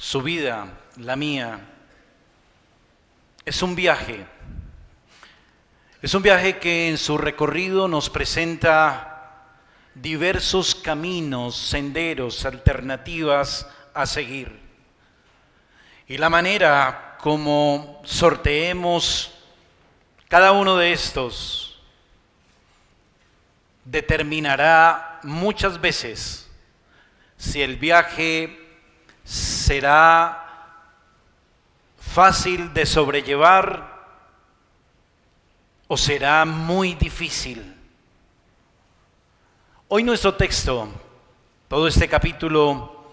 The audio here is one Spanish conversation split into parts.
su vida, la mía, es un viaje. Es un viaje que en su recorrido nos presenta diversos caminos, senderos, alternativas a seguir. Y la manera como sorteemos cada uno de estos determinará muchas veces si el viaje será fácil de sobrellevar o será muy difícil. Hoy nuestro texto, todo este capítulo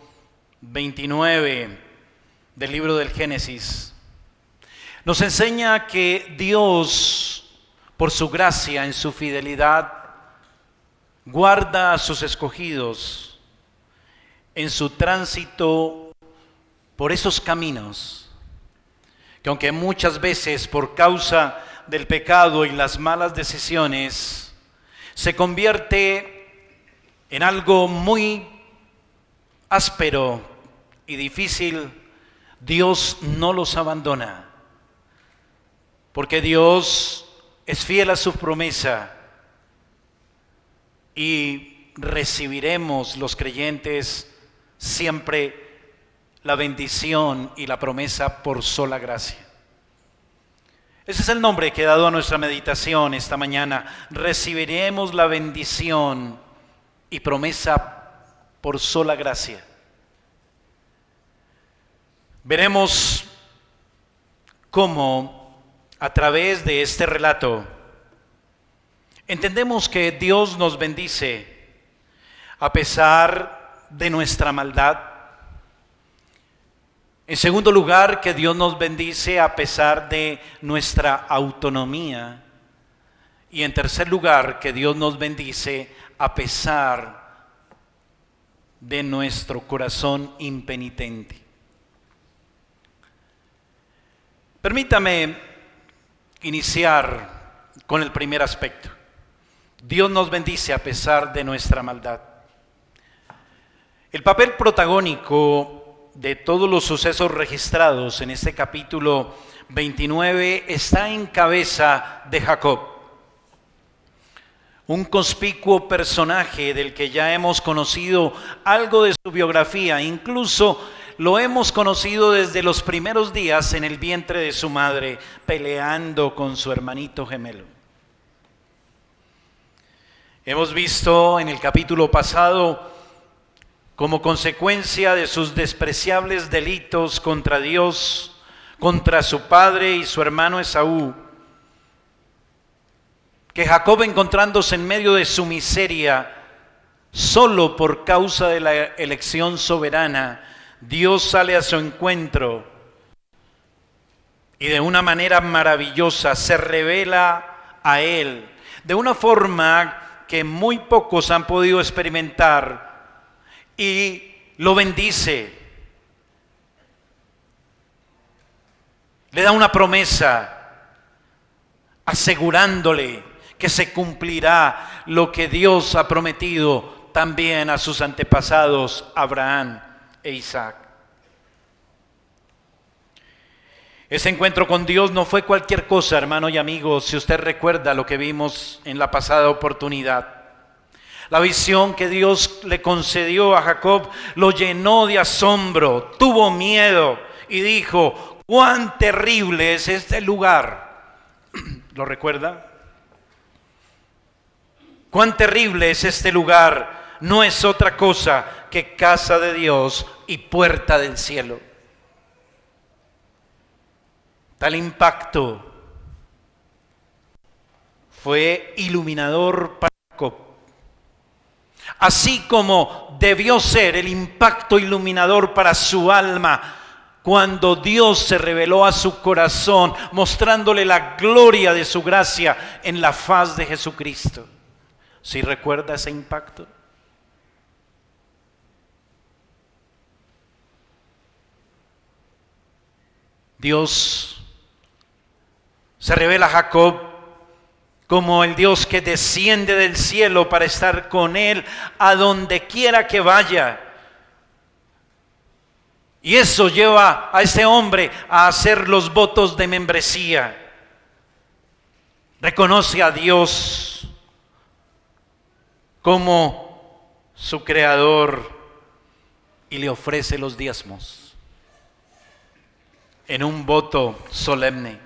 29 del libro del Génesis, nos enseña que Dios, por su gracia, en su fidelidad, guarda a sus escogidos en su tránsito por esos caminos, que aunque muchas veces por causa del pecado y las malas decisiones, se convierte en algo muy áspero y difícil, Dios no los abandona, porque Dios es fiel a su promesa y recibiremos los creyentes siempre la bendición y la promesa por sola gracia. Ese es el nombre que he dado a nuestra meditación esta mañana. Recibiremos la bendición y promesa por sola gracia. Veremos cómo a través de este relato entendemos que Dios nos bendice a pesar de nuestra maldad. En segundo lugar, que Dios nos bendice a pesar de nuestra autonomía. Y en tercer lugar, que Dios nos bendice a pesar de nuestro corazón impenitente. Permítame iniciar con el primer aspecto. Dios nos bendice a pesar de nuestra maldad. El papel protagónico de todos los sucesos registrados en este capítulo 29 está en cabeza de Jacob, un conspicuo personaje del que ya hemos conocido algo de su biografía, incluso lo hemos conocido desde los primeros días en el vientre de su madre, peleando con su hermanito gemelo. Hemos visto en el capítulo pasado, como consecuencia de sus despreciables delitos contra Dios, contra su padre y su hermano Esaú, que Jacob, encontrándose en medio de su miseria, solo por causa de la elección soberana, Dios sale a su encuentro y de una manera maravillosa se revela a él, de una forma que muy pocos han podido experimentar, y lo bendice. Le da una promesa, asegurándole que se cumplirá lo que Dios ha prometido también a sus antepasados, Abraham e Isaac. Ese encuentro con Dios no fue cualquier cosa, hermano y amigo, si usted recuerda lo que vimos en la pasada oportunidad. La visión que Dios le concedió a Jacob lo llenó de asombro, tuvo miedo y dijo: ¡cuán terrible es este lugar! ¿Lo recuerda? ¡Cuán terrible es este lugar! No es otra cosa que casa de Dios y puerta del cielo. Tal impacto fue iluminador para Jacob, así como debió ser el impacto iluminador para su alma cuando Dios se reveló a su corazón, mostrándole la gloria de su gracia en la faz de Jesucristo. ¿Sí recuerda ese impacto? Dios se revela a Jacob como el Dios que desciende del cielo para estar con él a donde quiera que vaya. Y eso lleva a este hombre a hacer los votos de membresía. Reconoce a Dios como su creador y le ofrece los diezmos en un voto solemne.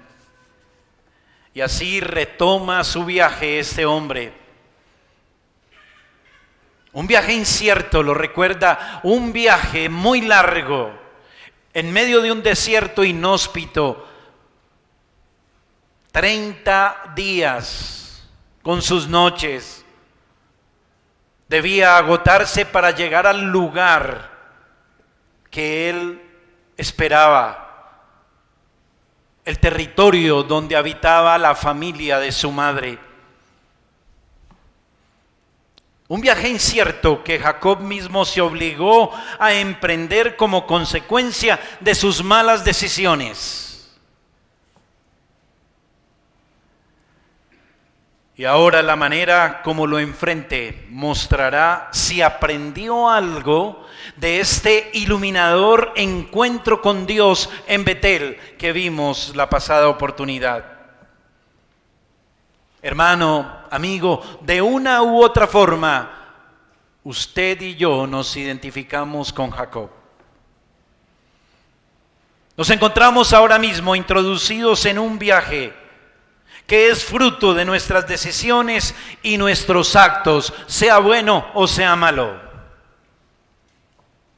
Y así retoma su viaje este hombre. Un viaje incierto, lo recuerda, un viaje muy largo, en medio de un desierto inhóspito, 30 días con sus noches. Debía agotarse para llegar al lugar que él esperaba, el territorio donde habitaba la familia de su madre. Un viaje incierto que Jacob mismo se obligó a emprender como consecuencia de sus malas decisiones. Y ahora la manera como lo enfrente mostrará si aprendió algo de este iluminador encuentro con Dios en Betel que vimos la pasada oportunidad. Hermano, amigo, de una u otra forma, usted y yo nos identificamos con Jacob. Nos encontramos ahora mismo introducidos en un viaje que es fruto de nuestras decisiones y nuestros actos, sea bueno o sea malo.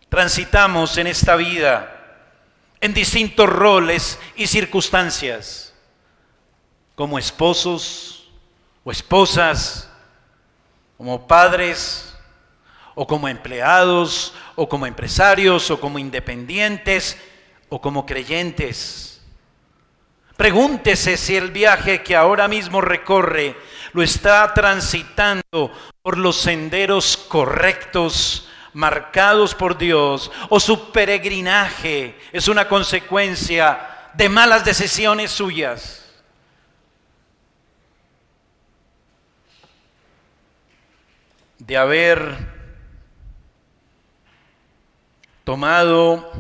Transitamos en esta vida en distintos roles y circunstancias, como esposos o esposas, como padres, o como empleados, o como empresarios, o como independientes, o como creyentes. Pregúntese si el viaje que ahora mismo recorre lo está transitando por los senderos correctos, marcados por Dios, o su peregrinaje es una consecuencia de malas decisiones suyas. De haber tomado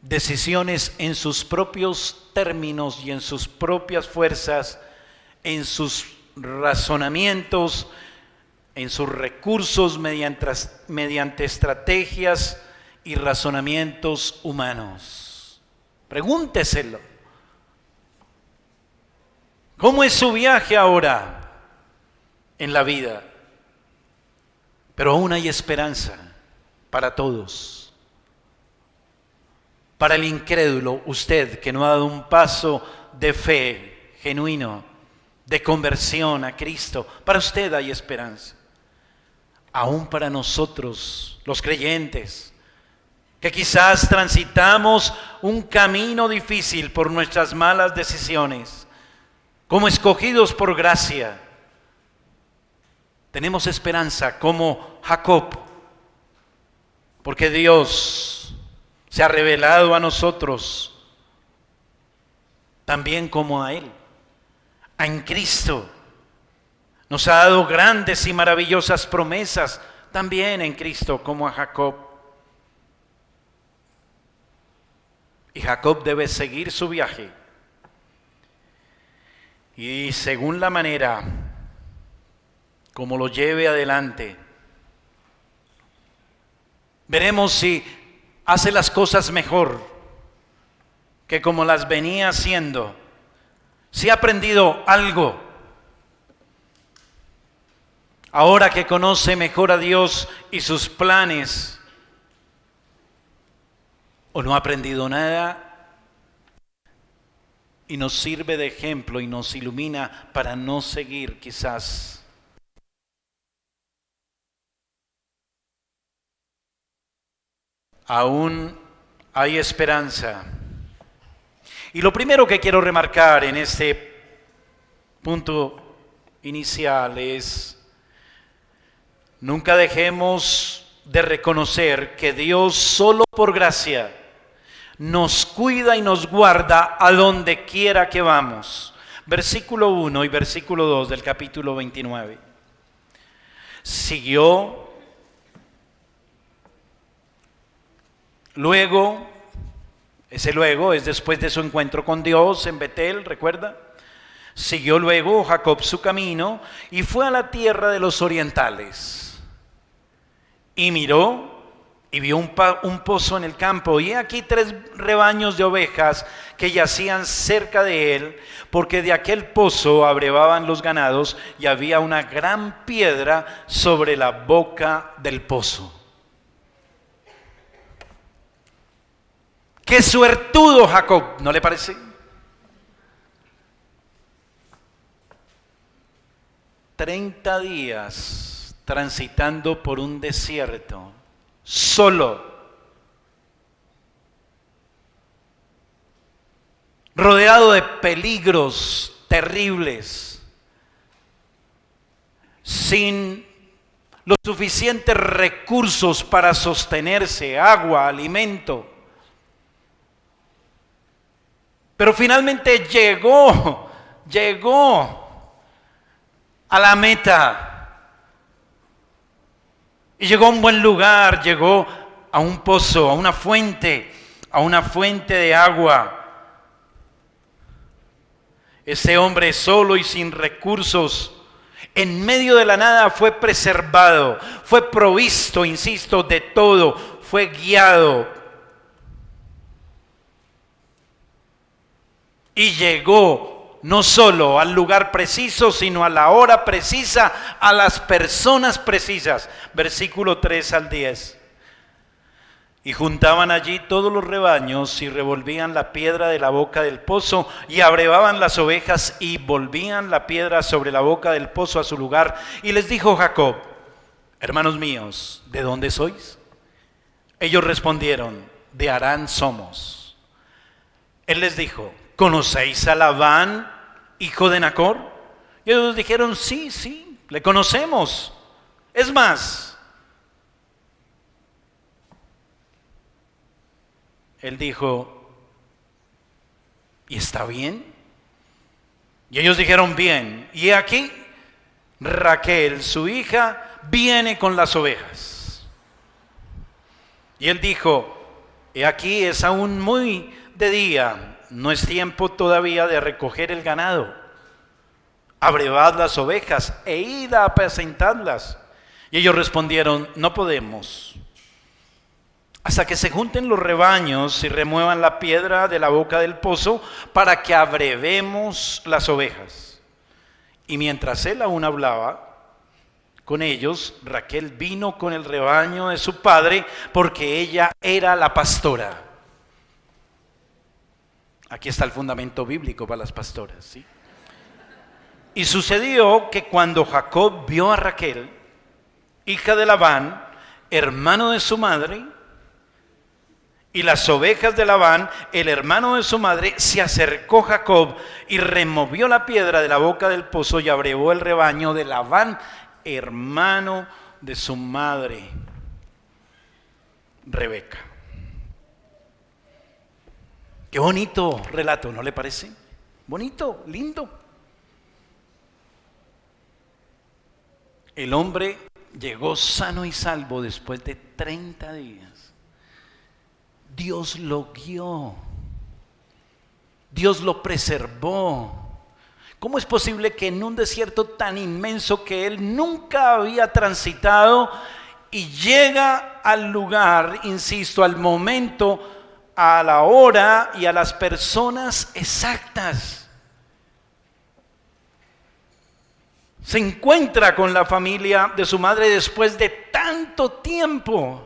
decisiones en sus propios términos y en sus propias fuerzas, en sus razonamientos, en sus recursos mediante estrategias y razonamientos humanos. Pregúnteselo. ¿Cómo es su viaje ahora en la vida? Pero aún hay esperanza para todos. Para el incrédulo, usted que no ha dado un paso de fe genuino, de conversión a Cristo, para usted hay esperanza. Aún para nosotros, los creyentes, que quizás transitamos un camino difícil por nuestras malas decisiones, como escogidos por gracia, tenemos esperanza como Jacob, porque Dios se ha revelado a nosotros también como a Él, en Cristo. Nos ha dado grandes y maravillosas promesas también en Cristo como a Jacob. Y Jacob debe seguir su viaje. Y según la manera como lo lleve adelante, veremos si hace las cosas mejor que como las venía haciendo, si ha aprendido algo, ahora que conoce mejor a Dios y sus planes, o no ha aprendido nada y nos sirve de ejemplo y nos ilumina para no seguir quizás. Aún hay esperanza. Y lo primero que quiero remarcar en este punto inicial es: nunca dejemos de reconocer que Dios solo por gracia nos cuida y nos guarda a donde quiera que vamos. Versículo 1 y versículo 2 del capítulo 29. Siguió Luego, ese luego es después de su encuentro con Dios en Betel, ¿recuerda? Siguió luego Jacob su camino y fue a la tierra de los orientales. Y miró y vio un pozo en el campo, y aquí 3 rebaños de ovejas que yacían cerca de él, porque de aquel pozo abrevaban los ganados, y había una gran piedra sobre la boca del pozo. ¡Qué suertudo Jacob! ¿No le parece? 30 días transitando por un desierto, solo, rodeado de peligros terribles, sin los suficientes recursos para sostenerse, agua, alimento. Pero finalmente llegó a la meta. Y llegó a un buen lugar, llegó a un pozo, a una fuente de agua. Ese hombre solo y sin recursos, en medio de la nada, fue preservado, fue provisto, insisto, de todo, fue guiado. Y llegó no solo al lugar preciso, sino a la hora precisa, a las personas precisas. Versículo 3 al 10. Y juntaban allí todos los rebaños y revolvían la piedra de la boca del pozo y abrevaban las ovejas y volvían la piedra sobre la boca del pozo a su lugar. Y les dijo Jacob: hermanos míos, ¿de dónde sois? Ellos respondieron: de Harán somos. Él les dijo: ¿conocéis a Labán, hijo de Nacor? Y ellos dijeron: sí, le conocemos. Es más, él dijo: ¿y está bien? Y ellos dijeron: bien. Y aquí Raquel, su hija, viene con las ovejas. Y él dijo: he aquí, es aún muy de día, no es tiempo todavía de recoger el ganado. Abrevad las ovejas e id a apacentarlas. Y ellos respondieron: no podemos, hasta que se junten los rebaños y remuevan la piedra de la boca del pozo para que abrevemos las ovejas. Y mientras él aún hablaba con ellos, Raquel vino con el rebaño de su padre, porque ella era la pastora. Aquí está el fundamento bíblico para las pastoras, ¿sí? Y sucedió que cuando Jacob vio a Raquel, hija de Labán, hermano de su madre, y las ovejas de Labán, el hermano de su madre, se acercó Jacob y removió la piedra de la boca del pozo y abrevó el rebaño de Labán, hermano de su madre, Rebeca. Qué bonito relato, ¿no le parece? Bonito, lindo. El hombre llegó sano y salvo después de 30 días. Dios lo guió. Dios lo preservó. ¿Cómo es posible que en un desierto tan inmenso que él nunca había transitado, y llega al lugar, insisto, al momento, a la hora y a las personas exactas? Se encuentra con la familia de su madre después de tanto tiempo.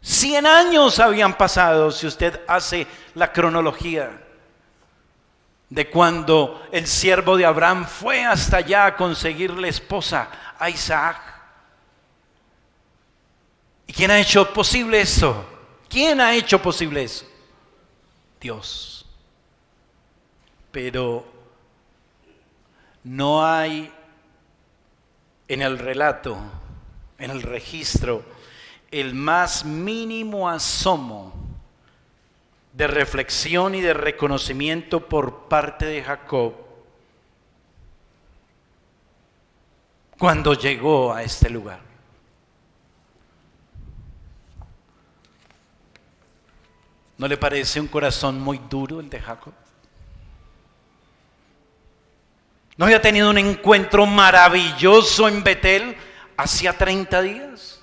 100 años habían pasado, si usted hace la cronología, de cuando el siervo de Abraham fue hasta allá a conseguirle esposa a Isaac. ¿Y quién ha hecho posible eso? ¿Quién ha hecho posible eso? Dios. Pero no hay en el relato, en el registro, el más mínimo asomo de reflexión y de reconocimiento por parte de Jacob cuando llegó a este lugar. ¿No le parece un corazón muy duro el de Jacob? ¿No había tenido un encuentro maravilloso en Betel hacía 30 días?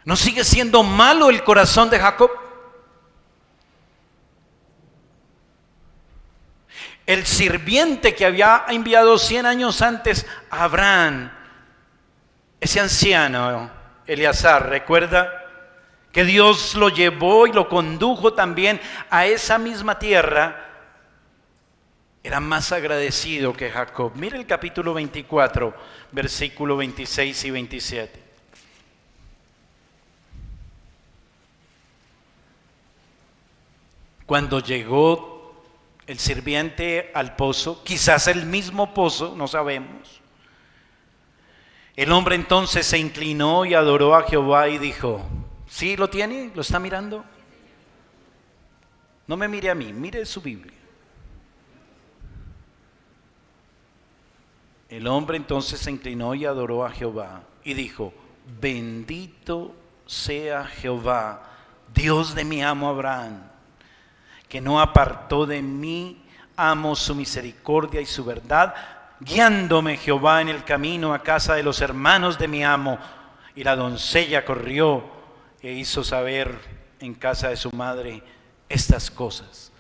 ¿No sigue siendo malo el corazón de Jacob? El sirviente que había enviado 100 años antes a Abraham, ese anciano, Eleazar, ¿recuerda? Que Dios lo llevó y lo condujo también a esa misma tierra. Era más agradecido que Jacob. Mire el capítulo 24, versículo 26 y 27. Cuando llegó el sirviente al pozo, quizás el mismo pozo, no sabemos. El hombre entonces se inclinó y adoró a Jehová y dijo, ¿sí lo tiene? ¿Lo está mirando? No me mire a mí, mire su Biblia. El hombre entonces se inclinó y adoró a Jehová y dijo, bendito sea Jehová, Dios de mi amo Abraham, que no apartó de mi amo su misericordia y su verdad, guiándome Jehová en el camino a casa de los hermanos de mi amo. Y la doncella corrió e hizo saber en casa de su madre estas cosas.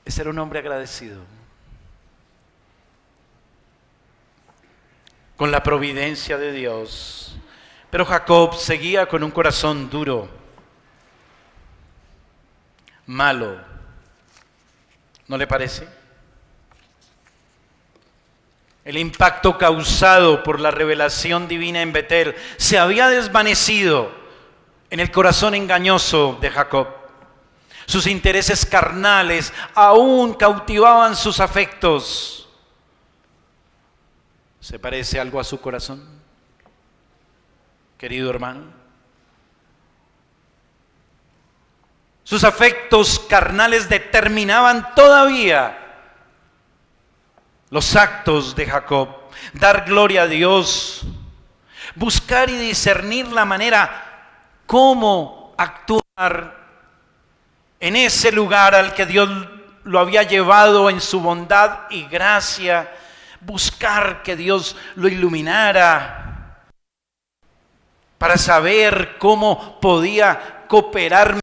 Ese era un hombre agradecido con la providencia de Dios. Pero Jacob seguía con un corazón duro, malo. ¿No le parece? El impacto causado por la revelación divina en Betel se había desvanecido en el corazón engañoso de Jacob. Sus intereses carnales aún cautivaban sus afectos. ¿Se parece algo a su corazón, querido hermano? Sus afectos carnales determinaban todavía los actos de Jacob. Dar gloria a Dios, buscar y discernir la manera cómo actuar en ese lugar al que Dios lo había llevado en su bondad y gracia, buscar que Dios lo iluminara para saber cómo podía cooperar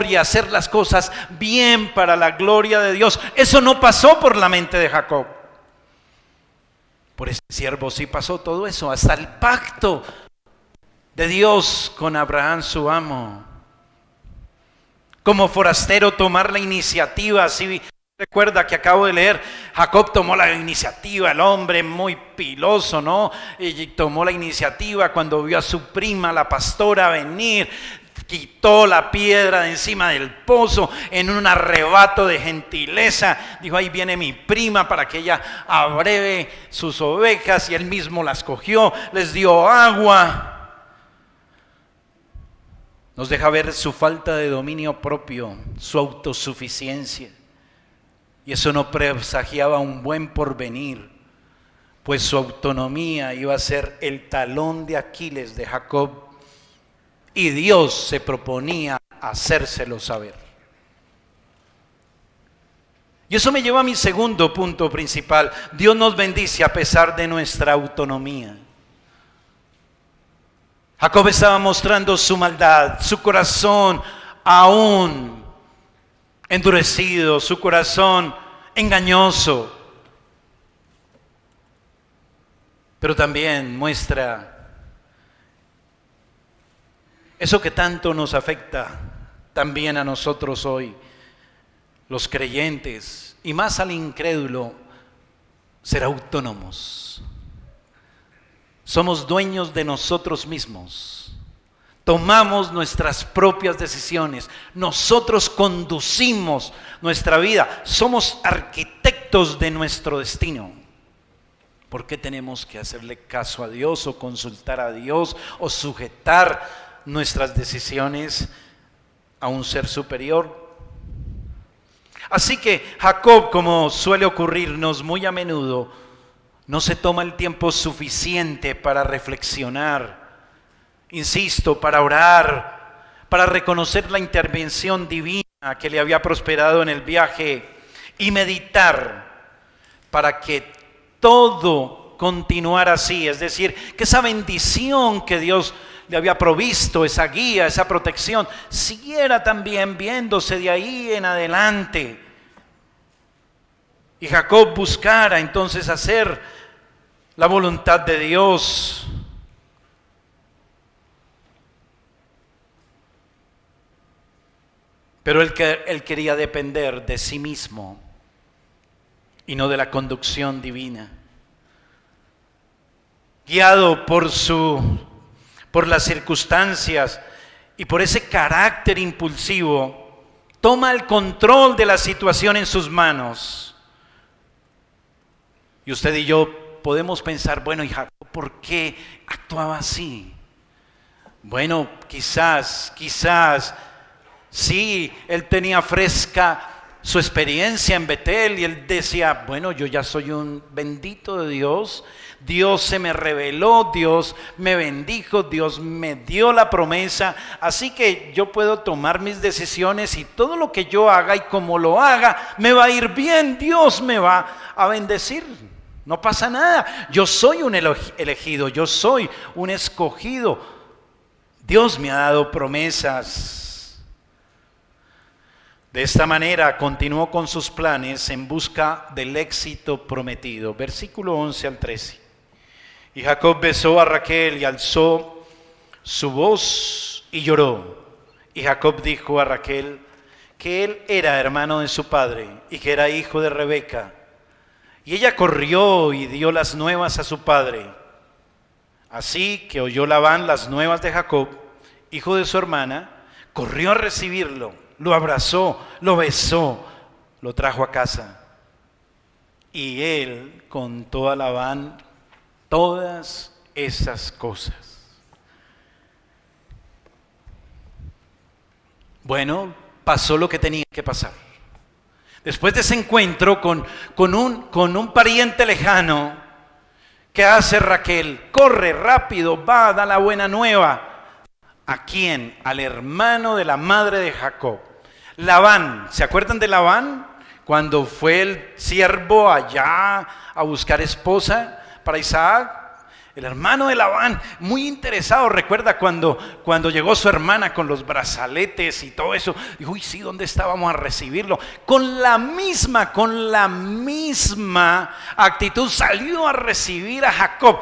y hacer las cosas bien para la gloria de Dios. Eso no pasó por la mente de Jacob. Por ese siervo sí pasó todo eso, hasta el pacto de Dios con Abraham su amo. Como forastero tomar la iniciativa, sí, recuerda que acabo de leer, Jacob tomó la iniciativa, el hombre muy piloso, ¿no? Y tomó la iniciativa cuando vio a su prima, la pastora, venir. Quitó la piedra de encima del pozo en un arrebato de gentileza. Dijo, ahí viene mi prima para que ella abreve sus ovejas, y él mismo las cogió, les dio agua. Nos deja ver su falta de dominio propio, su autosuficiencia. Y eso no presagiaba un buen porvenir, pues su autonomía iba a ser el talón de Aquiles de Jacob. Y Dios se proponía hacérselo saber. Y eso me lleva a mi segundo punto principal. Dios nos bendice a pesar de nuestra autonomía. Jacob estaba mostrando su maldad, su corazón aún endurecido, su corazón engañoso. Pero también muestra eso que tanto nos afecta también a nosotros hoy, los creyentes, y más al incrédulo, ser autónomos. Somos dueños de nosotros mismos. Tomamos nuestras propias decisiones. Nosotros conducimos nuestra vida. Somos arquitectos de nuestro destino. ¿Por qué tenemos que hacerle caso a Dios o consultar a Dios o sujetar nuestras decisiones a un ser superior? Así que Jacob, como suele ocurrirnos muy a menudo, No se toma el tiempo suficiente para reflexionar, insisto, para orar, para reconocer la intervención divina que le había prosperado en el viaje y meditar para que todo continuara así, es decir, que esa bendición que Dios le había provisto, esa guía, esa protección, siguiera también viéndose de ahí en adelante. Y Jacob buscara entonces hacer la voluntad de Dios. Pero él quería depender de sí mismo y no de la conducción divina. Guiado por las circunstancias y por ese carácter impulsivo, toma el control de la situación en sus manos. Y usted y yo podemos pensar, bueno, ¿y Jacob por qué actuaba así? Bueno, quizás, sí, él tenía fresca su experiencia en Betel y él decía, bueno, yo ya soy un bendito de Dios, Dios se me reveló, Dios me bendijo, Dios me dio la promesa, así que yo puedo tomar mis decisiones y todo lo que yo haga y como lo haga, me va a ir bien, Dios me va a bendecir, no pasa nada, yo soy un elegido, yo soy un escogido, Dios me ha dado promesas. De esta manera continuó con sus planes en busca del éxito prometido. Versículo 11 al 13. Y Jacob besó a Raquel y alzó su voz y lloró. Y Jacob dijo a Raquel que él era hermano de su padre y que era hijo de Rebeca. Y ella corrió y dio las nuevas a su padre. Así que oyó Labán las nuevas de Jacob, hijo de su hermana, corrió a recibirlo. Lo abrazó, lo besó, lo trajo a casa. Y él contó a Labán todas esas cosas. Bueno, pasó lo que tenía que pasar. Después de ese encuentro con un pariente lejano, ¿qué hace Raquel? Corre rápido, va, da la buena nueva. ¿A quién? Al hermano de la madre de Jacob. Labán, ¿se acuerdan de Labán? Cuando fue el siervo allá a buscar esposa para Isaac. El hermano de Labán, muy interesado, recuerda cuando llegó su hermana con los brazaletes y todo eso. Dijo, uy, sí, ¿dónde estábamos a recibirlo? Con la misma actitud salió a recibir a Jacob.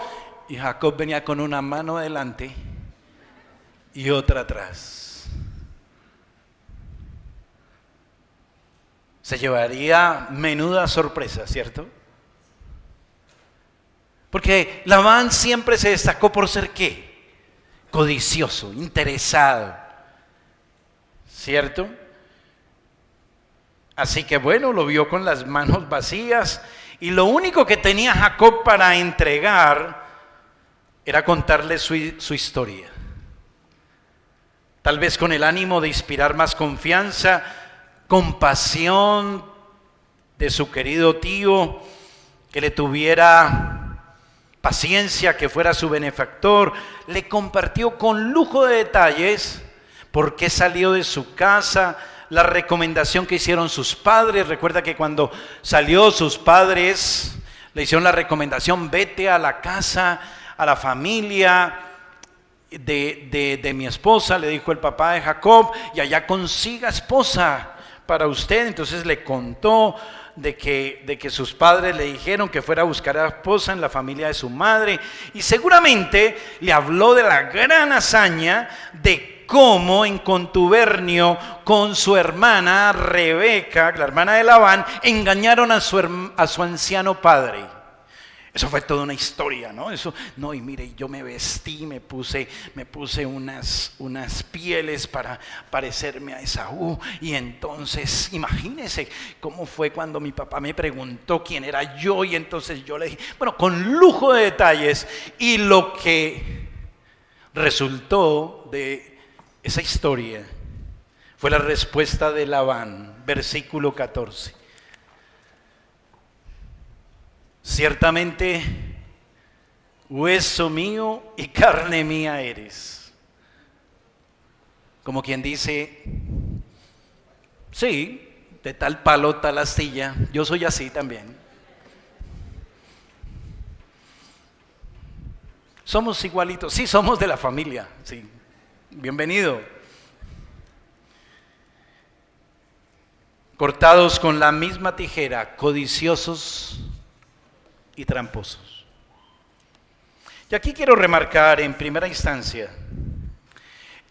Y Jacob venía con una mano adelante y otra atrás. Se llevaría menuda sorpresa, ¿cierto? Porque Labán siempre se destacó por ser ¿qué? Codicioso, interesado, ¿cierto? Así que bueno, lo vio con las manos vacías y lo único que tenía Jacob para entregar era contarle su historia. Tal vez con el ánimo de inspirar más confianza, compasión de su querido tío, que le tuviera paciencia, que fuera su benefactor, le compartió con lujo de detalles por qué salió de su casa, la recomendación que hicieron sus padres. Recuerda que cuando salió sus padres le hicieron la recomendación, vete a la casa, a la familia de mi esposa, le dijo el papá de Jacob, y allá consiga esposa para usted. Entonces le contó de que sus padres le dijeron que fuera a buscar a la esposa en la familia de su madre, y seguramente le habló de la gran hazaña de cómo en contubernio con su hermana Rebeca, la hermana de Labán, engañaron a su anciano padre. Eso fue toda una historia, ¿no? Y mire, yo me vestí, me puse unas pieles para parecerme a Esaú. Y entonces, imagínense cómo fue cuando mi papá me preguntó quién era yo. Y entonces yo le dije, bueno, con lujo de detalles. Y lo que resultó de esa historia fue la respuesta de Labán, versículo 14. ciertamente hueso mío y carne mía eres. Como quien dice, sí, de tal palo, tal astilla, yo soy así también. Somos igualitos, sí, somos de la familia, sí, bienvenido. Cortados con la misma tijera, codiciosos y tramposos. Y aquí quiero remarcar en primera instancia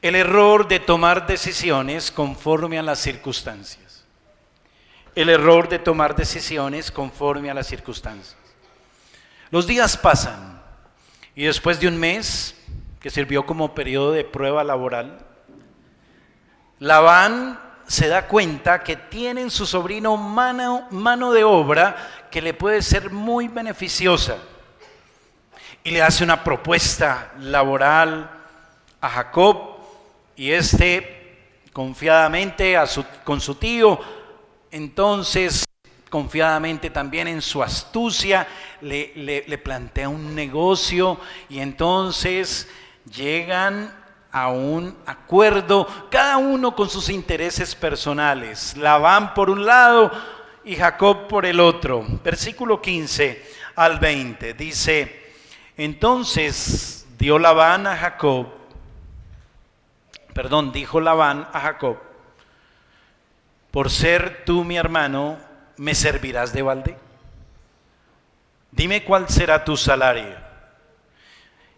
el error de tomar decisiones conforme a las circunstancias. El error de tomar decisiones conforme a las circunstancias. Los días pasan y después de un mes, que sirvió como periodo de prueba laboral, Labán se da cuenta que tiene en su sobrino mano de obra que le puede ser muy beneficiosa. Y le hace una propuesta laboral a Jacob, y confiadamente con su tío, entonces confiadamente también en su astucia, le plantea un negocio, y entonces llegan a un acuerdo, cada uno con sus intereses personales. Labán por un lado y Jacob por el otro. Versículo 15 al 20 dice: entonces dijo Labán a Jacob, por ser tú mi hermano, ¿me servirás de balde? Dime cuál será tu salario.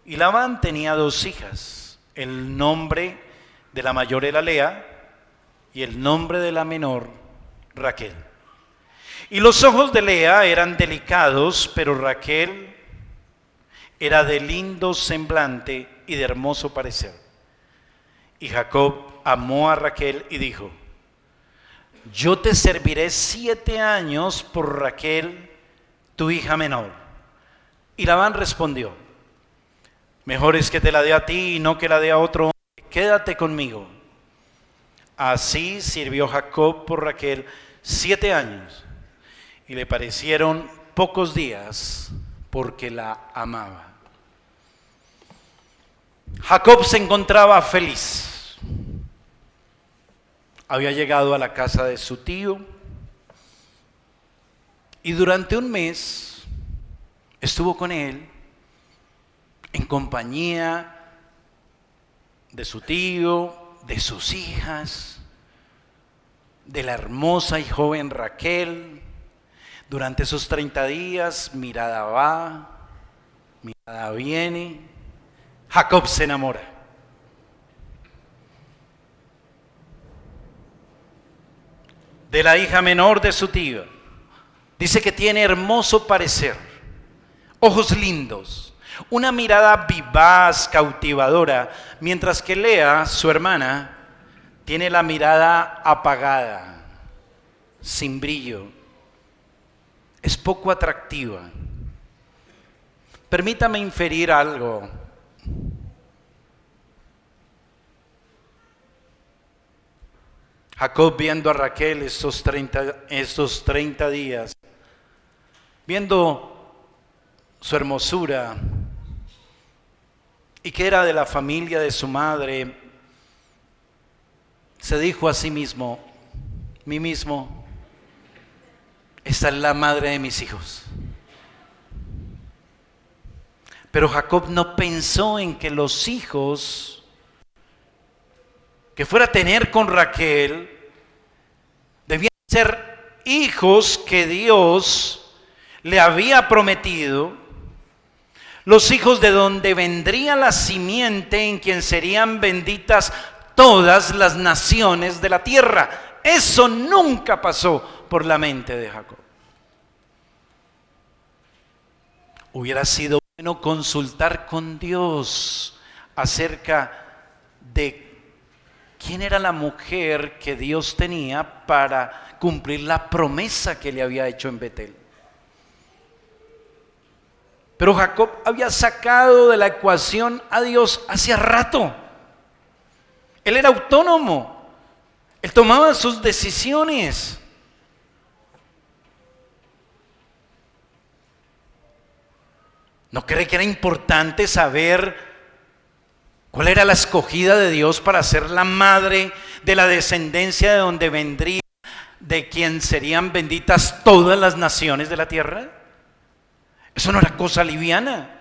Y Labán tenía 2 hijas. El nombre de la mayor era Lea y el nombre de la menor Raquel. Y los ojos de Lea eran delicados, pero Raquel era de lindo semblante y de hermoso parecer. Y Jacob amó a Raquel y dijo: yo te serviré 7 años por Raquel, tu hija menor. Y Labán respondió: mejor es que te la dé a ti y no que la dé a otro hombre. Quédate conmigo. Así sirvió Jacob por Raquel 7 años, y le parecieron pocos días porque la amaba. Jacob se encontraba feliz. Había llegado a la casa de su tío y durante un mes estuvo con él en compañía de su tío, de sus hijas, de la hermosa y joven Raquel. Durante esos 30 días, mirada va, mirada viene, Jacob se enamora. De la hija menor de su tío. Dice que tiene hermoso parecer, ojos lindos, una mirada vivaz, cautivadora, mientras que Lea, su hermana, tiene la mirada apagada, sin brillo, es poco atractiva. Permítame inferir algo. Jacob, viendo a Raquel estos 30 días, viendo su hermosura y que era de la familia de su madre, se dijo a sí mismo: esta es la madre de mis hijos. Pero Jacob no pensó en que los hijos que fuera a tener con Raquel debían ser hijos que Dios le había prometido, los hijos de donde vendría la simiente en quien serían benditas todas las naciones de la tierra. Eso nunca pasó por la mente de Jacob. Hubiera sido bueno consultar con Dios acerca de quién era la mujer que Dios tenía para cumplir la promesa que le había hecho en Betel. Pero Jacob había sacado de la ecuación a Dios hacía rato. Él era autónomo. Él tomaba sus decisiones. ¿No cree que era importante saber cuál era la escogida de Dios para ser la madre de la descendencia de donde vendría, de quien serían benditas todas las naciones de la tierra? Eso no era cosa liviana.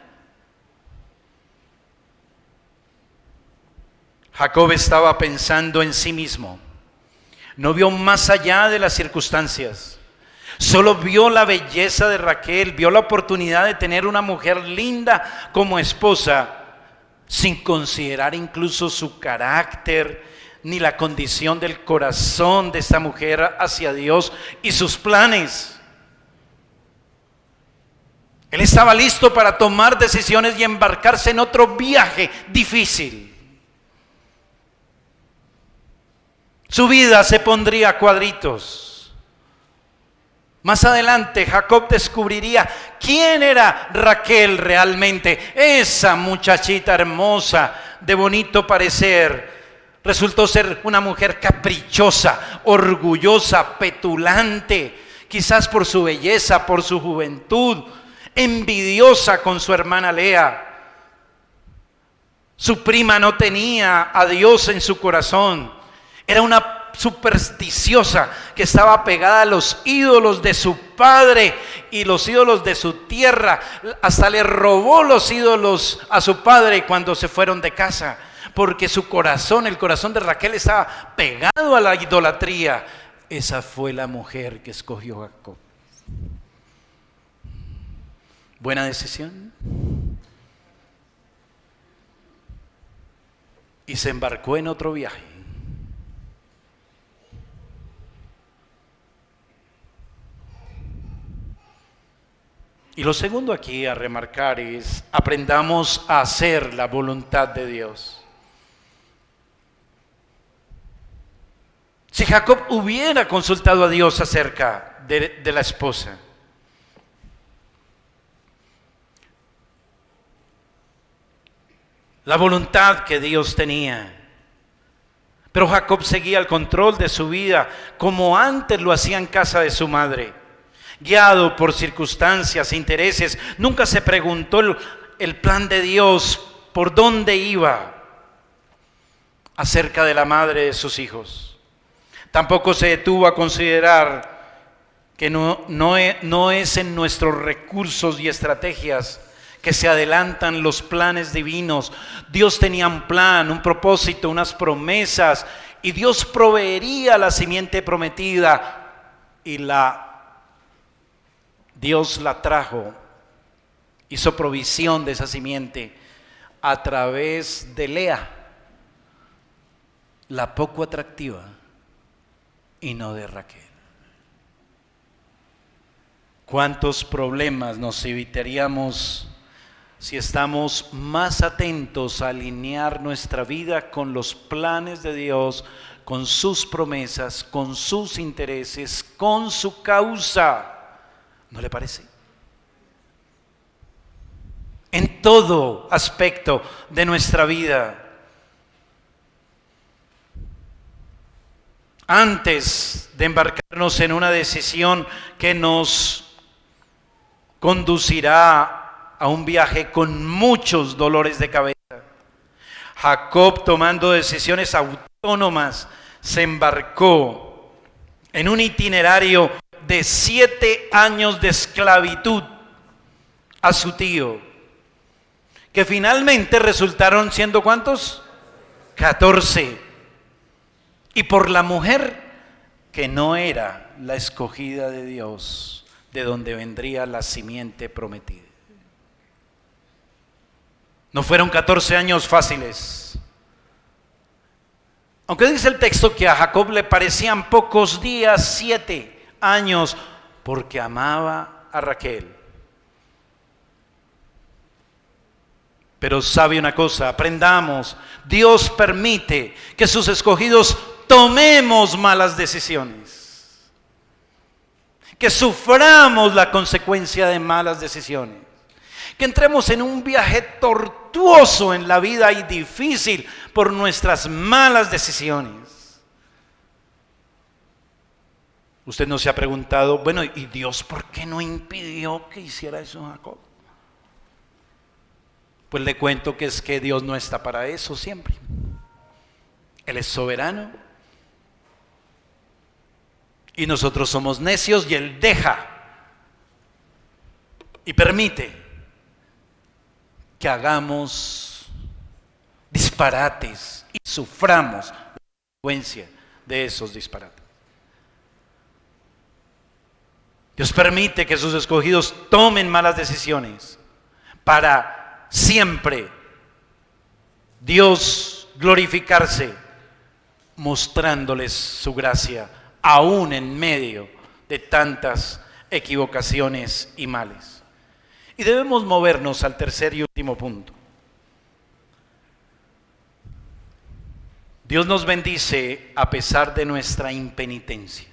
Jacob estaba pensando en sí mismo. No vio más allá de las circunstancias. Solo vio la belleza de Raquel, vio la oportunidad de tener una mujer linda como esposa, sin considerar incluso su carácter, ni la condición del corazón de esta mujer hacia Dios y sus planes. Él estaba listo para tomar decisiones y embarcarse en otro viaje difícil. Su vida se pondría a cuadritos. Más adelante Jacob descubriría quién era Raquel realmente. Esa muchachita hermosa, de bonito parecer, resultó ser una mujer caprichosa, orgullosa, petulante, quizás por su belleza, por su juventud, envidiosa con su hermana Lea. Su prima no tenía a Dios en su corazón. Era una supersticiosa que estaba pegada a los ídolos de su padre y los ídolos de su tierra. Hasta le robó los ídolos a su padre cuando se fueron de casa, porque su corazón, el corazón de Raquel, estaba pegado a la idolatría. Esa fue la mujer que escogió Jacob. ¿Buena decisión? Y se embarcó en otro viaje. Y lo segundo aquí a remarcar es: aprendamos a hacer la voluntad de Dios. Si Jacob hubiera consultado a Dios acerca de la esposa, la voluntad que Dios tenía, pero Jacob seguía el control de su vida como antes lo hacía en casa de su madre, guiado por circunstancias, intereses. Nunca se preguntó el plan de Dios, por dónde iba acerca de la madre de sus hijos. Tampoco se detuvo a considerar que no es en nuestros recursos y estrategias que se adelantan los planes divinos. Dios tenía un plan, un propósito, unas promesas, y Dios proveería la simiente prometida, y Dios la trajo, hizo provisión de esa simiente a través de Lea, la poco atractiva, y no de Raquel. ¿Cuántos problemas nos evitaríamos si estamos más atentos a alinear nuestra vida con los planes de Dios, con sus promesas, con sus intereses, con su causa? ¿No le parece? En todo aspecto de nuestra vida. Antes de embarcarnos en una decisión que nos conducirá a un viaje con muchos dolores de cabeza, Jacob, tomando decisiones autónomas, se embarcó en un itinerario de 7 años de esclavitud a su tío, que finalmente resultaron siendo ¿cuántos? 14. Y por la mujer que no era la escogida de Dios, de donde vendría la simiente prometida. No fueron 14 años fáciles. Aunque dice el texto que a Jacob le parecían pocos días, 7 años, porque amaba a Raquel. Pero sabe una cosa, aprendamos: Dios permite que sus escogidos tomemos malas decisiones, que suframos la consecuencia de malas decisiones, que entremos en un viaje tortuoso en la vida y difícil por nuestras malas decisiones. Usted no se ha preguntado, bueno, ¿y Dios por qué no impidió que hiciera eso Jacob? Pues le cuento que es que Dios no está para eso siempre. Él es soberano. Y nosotros somos necios y Él deja y permite que hagamos disparates y suframos la consecuencia de esos disparates. Dios permite que sus escogidos tomen malas decisiones para siempre Dios glorificarse mostrándoles su gracia aún en medio de tantas equivocaciones y males. Y debemos movernos al tercer y último punto. Dios nos bendice a pesar de nuestra impenitencia.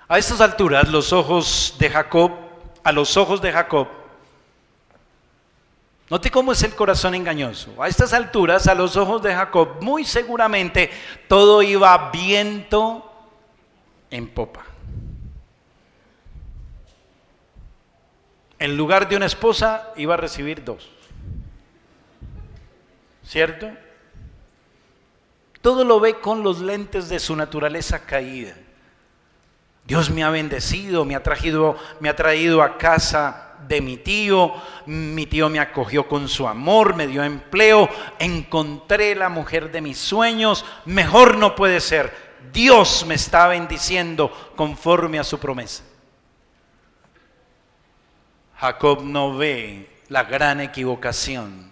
A estas alturas, a los ojos de Jacob, note cómo es el corazón engañoso. A estas alturas, a los ojos de Jacob, muy seguramente todo iba viento en popa. En lugar de una esposa, iba a recibir 2. ¿Cierto? Todo lo ve con los lentes de su naturaleza caída. Dios me ha bendecido, me ha traído a casa de mi tío me acogió con su amor, me dio empleo, encontré la mujer de mis sueños, mejor no puede ser. Dios me está bendiciendo conforme a su promesa. Jacob no ve la gran equivocación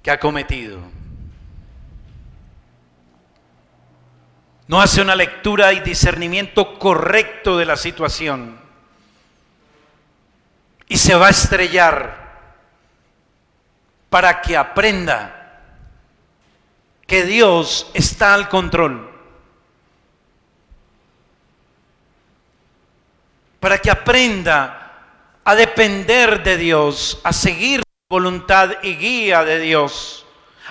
que ha cometido. No hace una lectura y discernimiento correcto de la situación. Y se va a estrellar para que aprenda que Dios está al control. Para que aprenda a depender de Dios, a seguir la voluntad y guía de Dios,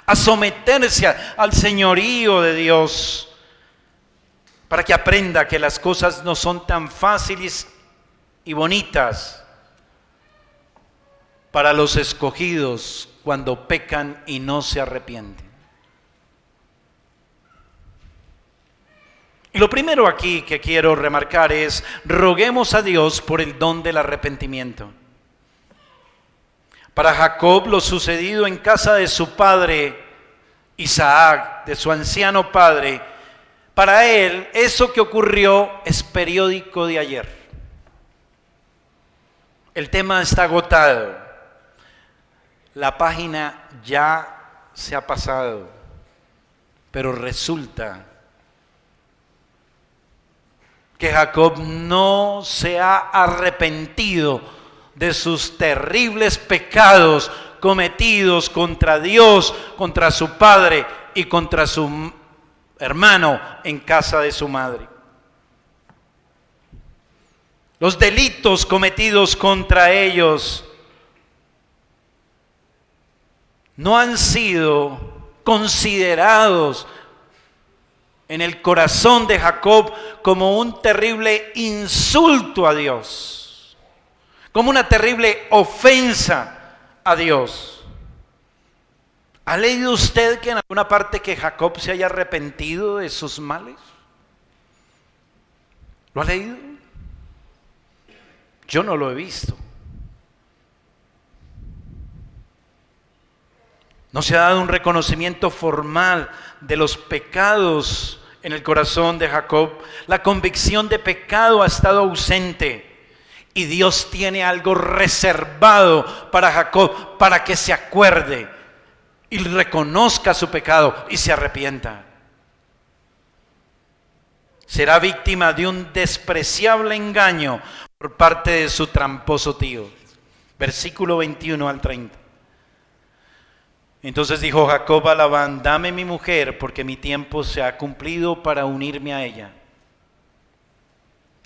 a someterse al señorío de Dios. Para que aprenda que las cosas no son tan fáciles y bonitas para los escogidos cuando pecan y no se arrepienten. Y lo primero aquí que quiero remarcar es: roguemos a Dios por el don del arrepentimiento. Para Jacob, lo sucedido en casa de su padre Isaac, de su anciano padre, para él, eso que ocurrió es periódico de ayer. El tema está agotado. La página ya se ha pasado. Pero resulta que Jacob no se ha arrepentido de sus terribles pecados cometidos contra Dios, contra su padre y contra su hermano en casa de su madre. Los delitos cometidos contra ellos no han sido considerados en el corazón de Jacob como un terrible insulto a Dios, como una terrible ofensa a Dios. ¿Ha leído usted que en alguna parte que Jacob se haya arrepentido de sus males? ¿Lo ha leído? Yo no lo he visto. No se ha dado un reconocimiento formal de los pecados en el corazón de Jacob. La convicción de pecado ha estado ausente. Y Dios tiene algo reservado para Jacob, para que se acuerde y reconozca su pecado y se arrepienta. Será víctima de un despreciable engaño por parte de su tramposo tío. Versículo 21 al 30. Entonces dijo Jacob a Labán: dame mi mujer, porque mi tiempo se ha cumplido para unirme a ella.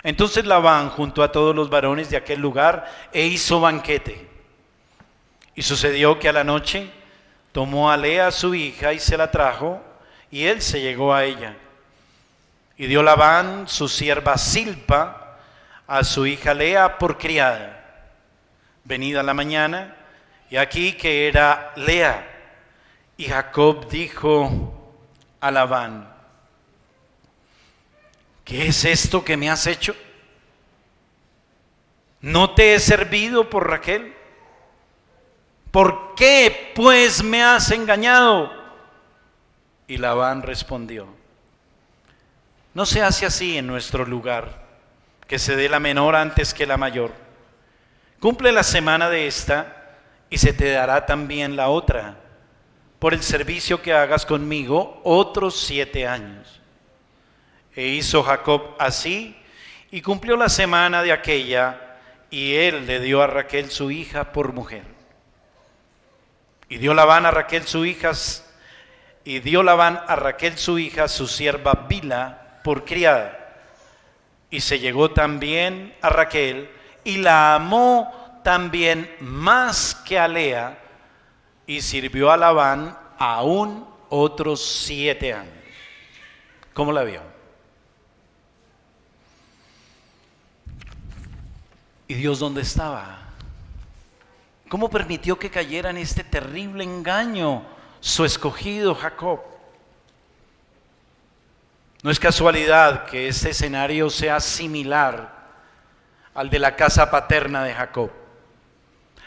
Entonces Labán juntó a todos los varones de aquel lugar e hizo banquete. Y sucedió que a la noche tomó a Lea su hija y se la trajo, y él se llegó a ella. Y dio Labán su sierva Zilpa a su hija Lea por criada. Venida la mañana, y aquí que era Lea. Y Jacob dijo a Labán: ¿qué es esto que me has hecho? ¿No te he servido por Raquel? ¿Por qué pues me has engañado? Y Labán respondió: no se hace así en nuestro lugar, que se dé la menor antes que la mayor. Cumple la semana de esta y se te dará también la otra, por el servicio que hagas conmigo otros 7 años. E hizo Jacob así, y cumplió la semana de aquella, y él le dio a Raquel su hija por mujer. Y dio Labán a Raquel su hija, su sierva Bila, por criada. Y se llegó también a Raquel, y la amó también más que a Lea, y sirvió a Labán aún otros 7 años. ¿Cómo la vio? ¿Y Dios dónde estaba? ¿Cómo permitió que cayera en este terrible engaño su escogido Jacob? No es casualidad que este escenario sea similar al de la casa paterna de Jacob.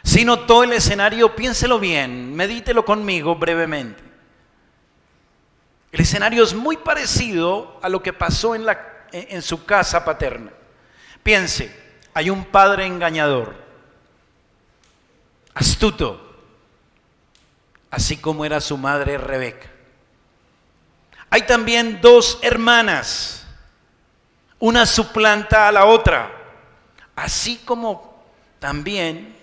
Si notó el escenario, piénselo bien, medítelo conmigo brevemente. El escenario es muy parecido a lo que pasó en su casa paterna. Piense, hay un padre engañador, astuto, así como era su madre Rebeca. Hay también 2 hermanas, una suplanta a la otra, así como también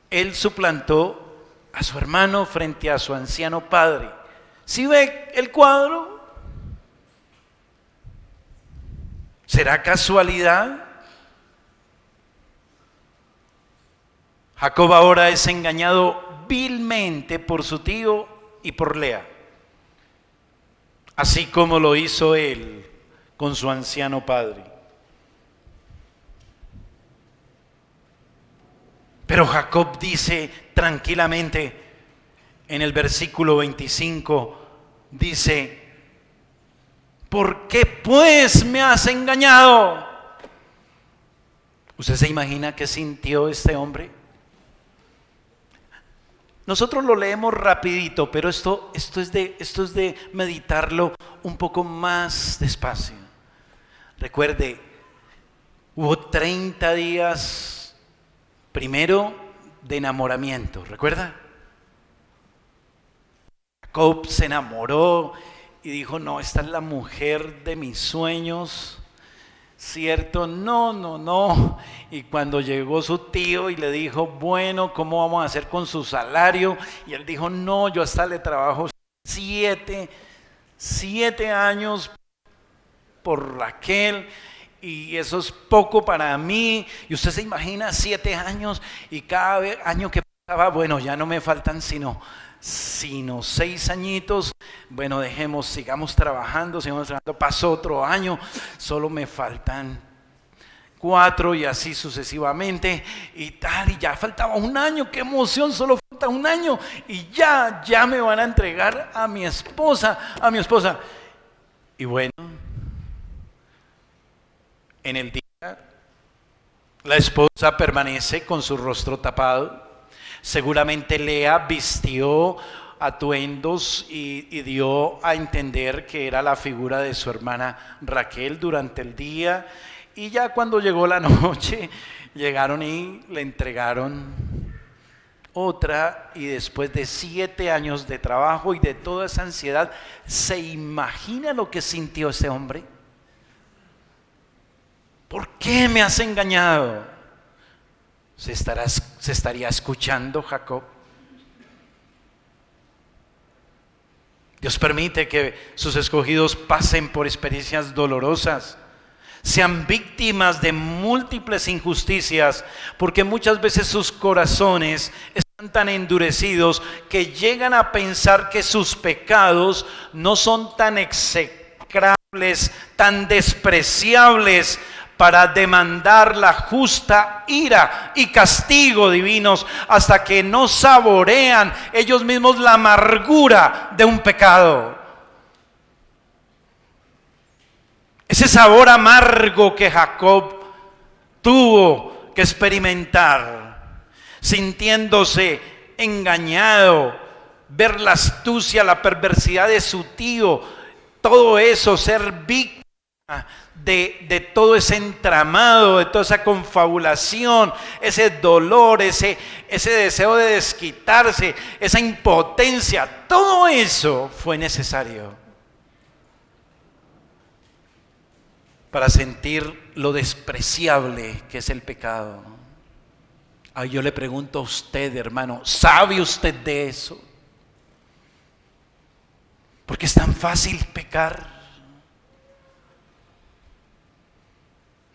él suplantó a su hermano frente a su anciano padre. ¿Sí ve el cuadro? ¿Será casualidad? Jacob ahora es engañado vilmente por su tío y por Lea, así como lo hizo él con su anciano padre. Pero Jacob dice tranquilamente en el versículo 25, dice: ¿por qué pues me has engañado? ¿Usted se imagina qué sintió este hombre? Nosotros lo leemos rapidito, pero esto es de meditarlo un poco más despacio. Recuerde, hubo 30 días primero de enamoramiento, ¿recuerda? Jacob se enamoró y dijo: no, esta es la mujer de mis sueños, ¿cierto? No. Y cuando llegó su tío y le dijo: bueno, ¿cómo vamos a hacer con su salario? Y él dijo: no, yo hasta le trabajo 7 años por Raquel, y eso es poco para mí. Y usted se imagina 7 años, y cada año que pasaba, bueno, ya no me faltan sino 6 añitos. Bueno, sigamos trabajando. Pasó otro año, solo me faltan 4, y así sucesivamente y tal, y ya faltaba 1 año. Qué emoción, solo falta 1 año y ya me van a entregar a mi esposa. Y bueno, en el día la esposa permanece con su rostro tapado. Seguramente Lea vistió atuendos y dio a entender que era la figura de su hermana Raquel durante el día. Y ya cuando llegó la noche, llegaron y le entregaron otra. Y después de 7 años de trabajo y de toda esa ansiedad, ¿se imagina lo que sintió ese hombre? ¿Por qué me has engañado? ¿Se estaría escuchando Jacob? Dios permite que sus escogidos pasen por experiencias dolorosas, sean víctimas de múltiples injusticias, porque muchas veces sus corazones están tan endurecidos que llegan a pensar que sus pecados no son tan execrables, tan despreciables, para demandar la justa ira y castigo divinos hasta que no saborean ellos mismos la amargura de un pecado. Ese sabor amargo que Jacob tuvo que experimentar, sintiéndose engañado, ver la astucia, la perversidad de su tío, todo eso, ser víctima de todo ese entramado, de toda esa confabulación, ese dolor, ese deseo de desquitarse, esa impotencia, todo eso fue necesario para sentir lo despreciable que es el pecado. Ay, yo le pregunto a usted, hermano, ¿sabe usted de eso? Porque es tan fácil pecar.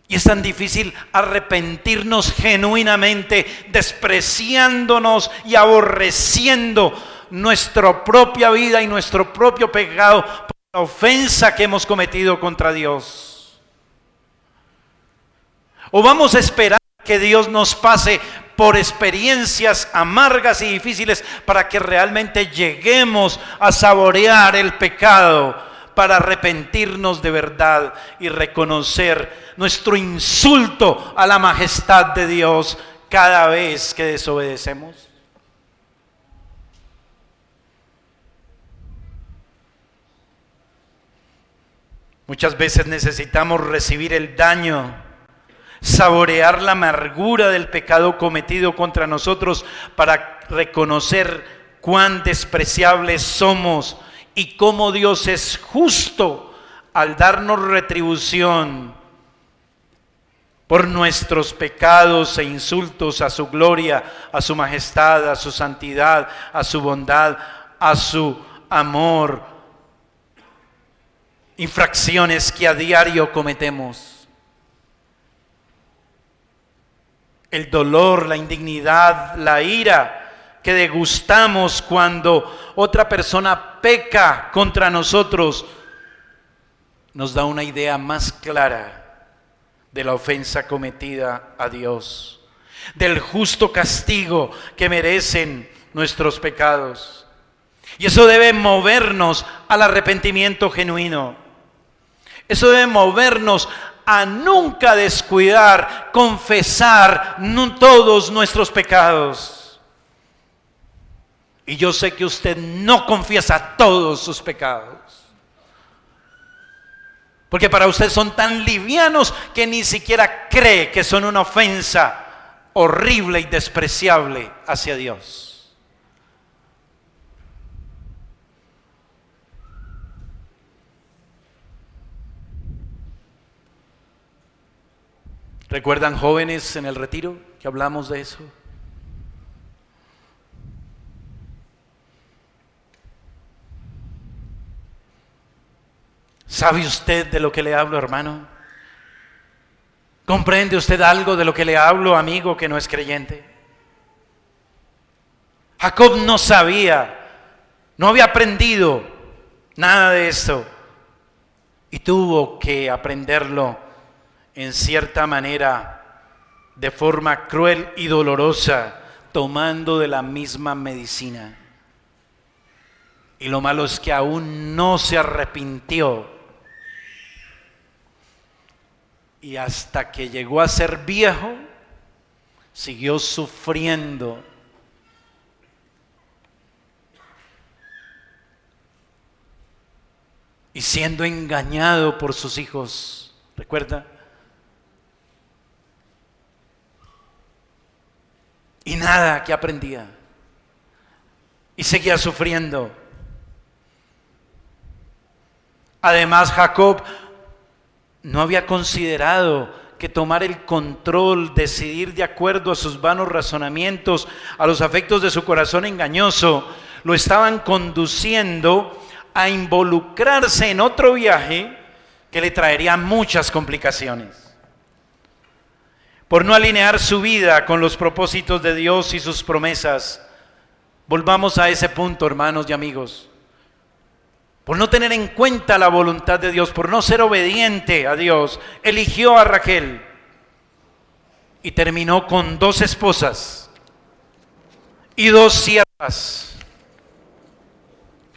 Y es tan difícil arrepentirnos genuinamente, despreciándonos y aborreciendo nuestra propia vida y nuestro propio pecado por la ofensa que hemos cometido contra Dios. ¿O vamos a esperar que Dios nos pase por experiencias amargas y difíciles para que realmente lleguemos a saborear el pecado, para arrepentirnos de verdad y reconocer nuestro insulto a la majestad de Dios cada vez que desobedecemos? Muchas veces necesitamos recibir el daño, saborear la amargura del pecado cometido contra nosotros para reconocer cuán despreciables somos y cómo Dios es justo al darnos retribución por nuestros pecados e insultos a su gloria, a su majestad, a su santidad, a su bondad, a su amor. Infracciones que a diario cometemos. El dolor, la indignidad, la ira que degustamos cuando otra persona peca contra nosotros nos da una idea más clara de la ofensa cometida a Dios, del justo castigo que merecen nuestros pecados. Y eso debe movernos al arrepentimiento genuino. Eso debe movernos a nunca descuidar, confesar todos nuestros pecados. Y yo sé que usted no confiesa todos sus pecados, porque para usted son tan livianos que ni siquiera cree que son una ofensa horrible y despreciable hacia Dios. ¿Recuerdan, jóvenes, en el retiro que hablamos de eso? ¿Sabe usted de lo que le hablo, hermano? ¿Comprende usted algo de lo que le hablo, amigo que no es creyente? Jacob no sabía, no había aprendido nada de esto y tuvo que aprenderlo en cierta manera, de forma cruel y dolorosa, tomando de la misma medicina. Y lo malo es que aún no se arrepintió. Y hasta que llegó a ser viejo, siguió sufriendo. Y siendo engañado por sus hijos. ¿Recuerda? Y nada que aprendía. Y seguía sufriendo. Además, Jacob no había considerado que tomar el control, decidir de acuerdo a sus vanos razonamientos, a los afectos de su corazón engañoso, lo estaban conduciendo a involucrarse en otro viaje que le traería muchas complicaciones. Por no alinear su vida con los propósitos de Dios y sus promesas. Volvamos a ese punto, hermanos y amigos. por no tener en cuenta la voluntad de Dios, por no ser obediente a Dios, eligió a Raquel y terminó con 2 esposas y 2 siervas,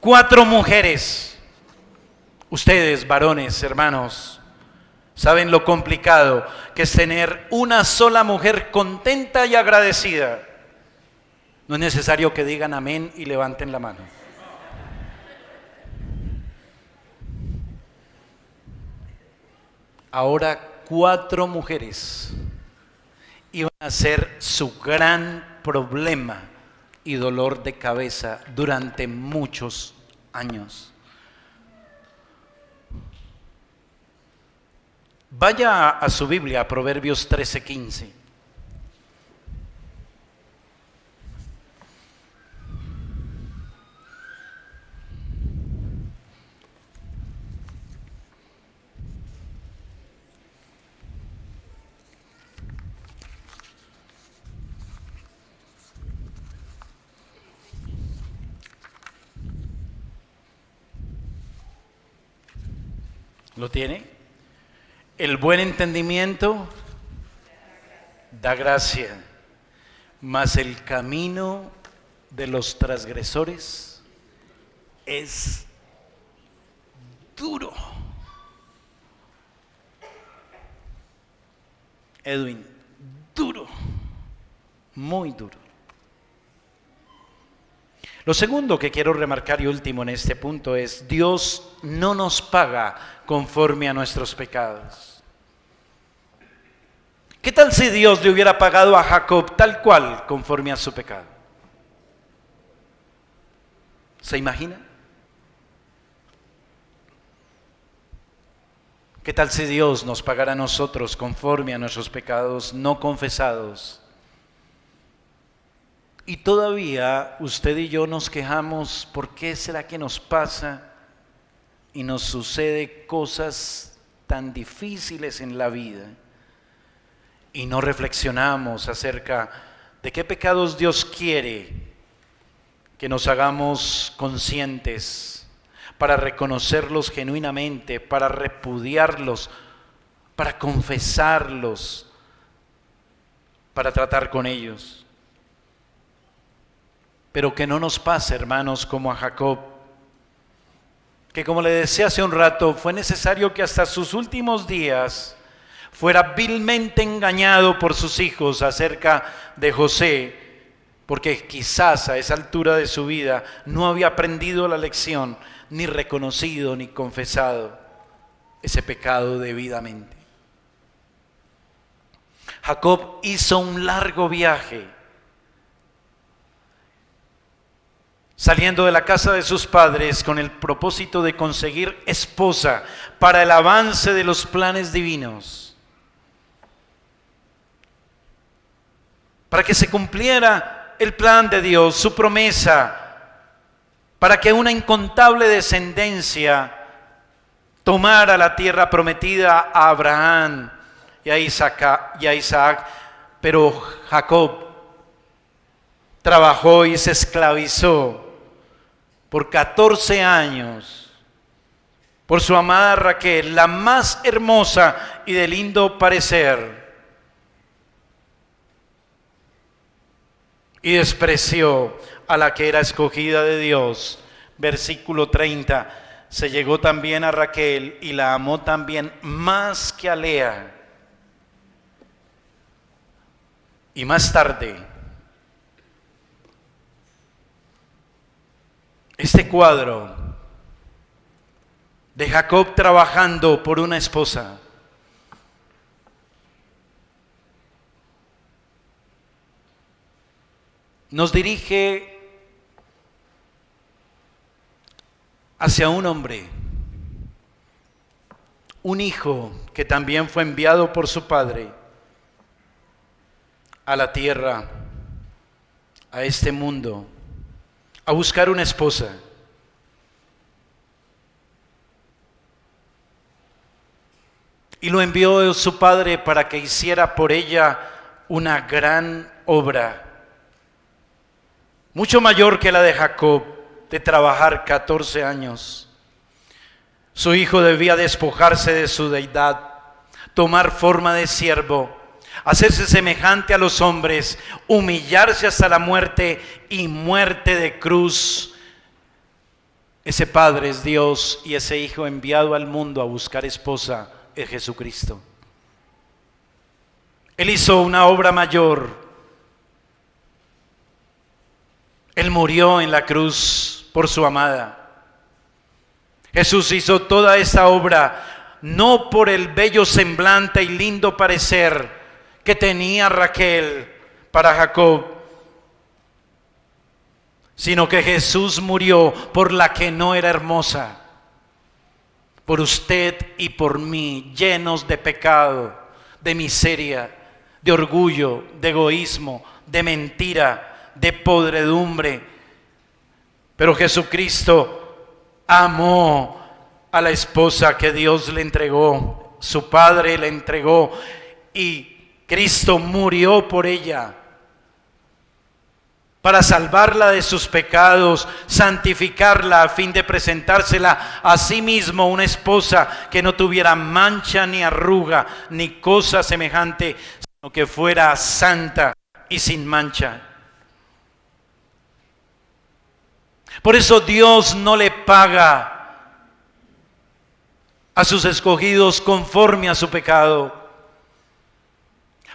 4 mujeres. Ustedes, varones, hermanos, saben lo complicado que es tener una sola mujer contenta y agradecida. No es necesario que digan amén y levanten la mano. Ahora 4 mujeres iban a ser su gran problema y dolor de cabeza durante muchos años. Vaya a su Biblia, a Proverbios 13:15. ¿Lo tiene? El buen entendimiento da gracia, mas el camino de los transgresores es duro. Edwin, duro, muy duro. Lo segundo que quiero remarcar y último en este punto es: Dios no nos paga conforme a nuestros pecados. ¿Qué tal si Dios le hubiera pagado a Jacob tal cual conforme a su pecado? ¿Se imagina? ¿Qué tal si Dios nos pagara a nosotros conforme a nuestros pecados no confesados? Y todavía usted y yo nos quejamos: ¿por qué será que nos pasa y nos sucede cosas tan difíciles en la vida? Y no reflexionamos acerca de qué pecados Dios quiere que nos hagamos conscientes para reconocerlos genuinamente, para repudiarlos, para confesarlos, para tratar con ellos. Pero que no nos pase, hermanos, como a Jacob, que, como le decía hace un rato, fue necesario que hasta sus últimos días fuera vilmente engañado por sus hijos acerca de José, porque quizás a esa altura de su vida no había aprendido la lección, ni reconocido ni confesado ese pecado debidamente. Jacob hizo un largo viaje, saliendo de la casa de sus padres con el propósito de conseguir esposa para el avance de los planes divinos, para que se cumpliera el plan de Dios, su promesa, para que una incontable descendencia tomara la tierra prometida a Abraham y a Isaac. Pero Jacob trabajó y se esclavizó por 14 años por su amada Raquel, la más hermosa y de lindo parecer, y despreció a la que era escogida de Dios. Versículo 30, se llegó también a Raquel y la amó también más que a Lea. Y más tarde, este cuadro de Jacob trabajando por una esposa nos dirige hacia un hombre, un hijo que también fue enviado por su padre a la tierra, a este mundo, a buscar una esposa. Y lo envió su padre para que hiciera por ella una gran obra, mucho mayor que la de Jacob, de trabajar 14 años Su Hijo debía despojarse de su deidad, tomar forma de siervo, hacerse semejante a los hombres, humillarse hasta la muerte y muerte de cruz. Ese Padre es Dios y ese Hijo enviado al mundo a buscar esposa es Jesucristo. Él hizo una obra mayor. Él murió en la cruz por su amada. Jesús hizo toda esta obra no por el bello semblante y lindo parecer que tenía Raquel para Jacob, sino que Jesús murió por la que no era hermosa, por usted y por mí, llenos de pecado, de miseria, de orgullo, de egoísmo, de mentira, de podredumbre. Pero Jesucristo amó a la esposa que Dios le entregó, su Padre le entregó, y Cristo murió por ella para salvarla de sus pecados, santificarla a fin de presentársela a sí mismo una esposa que no tuviera mancha ni arruga ni cosa semejante, sino que fuera santa y sin mancha. Por eso Dios no le paga a sus escogidos conforme a su pecado.